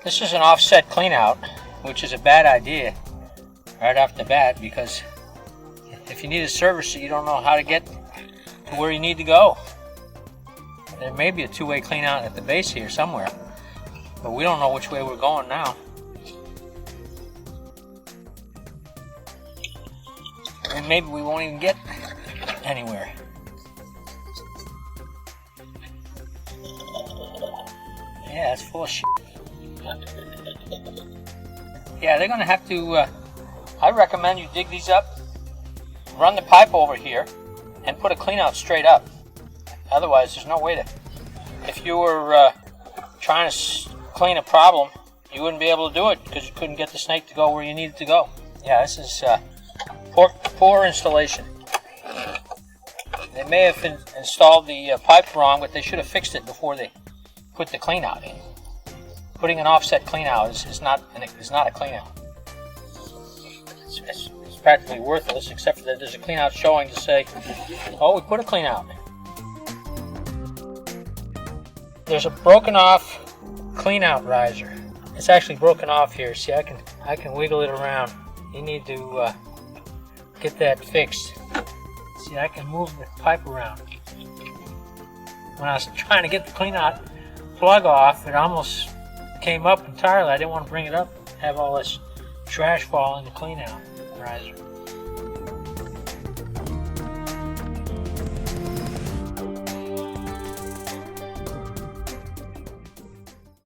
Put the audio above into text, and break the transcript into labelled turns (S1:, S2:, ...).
S1: This is an offset cleanout, which is a bad idea right off the bat, because if you need a service, you don't know how to get to where you need to go. There may be a two-way cleanout at the base here somewhere, but we don't know which way we're going now. And maybe we won't even get anywhere. Yeah, it's full of shit. Yeah, they're gonna have to, I recommend you dig these up, run the pipe over here, and put a cleanout straight up. Otherwise, there's no way to, if you were trying to clean a problem, you wouldn't be able to do it because you couldn't get the snake to go where you needed to go. Yeah, this is poor installation. They may have installed the pipe wrong, but they should have fixed it before they put the cleanout in. Putting an offset cleanout is not a cleanout. It's practically worthless, except for that there's a cleanout showing to say, oh, we put a cleanout. There's a broken off cleanout riser. It's actually broken off here. See, I can wiggle it around. You need to get that fixed. See, I can move the pipe around. When I was trying to get the cleanout plug off, it almost came up entirely. I didn't want to bring it up, have all this trash fall in the cleanout riser.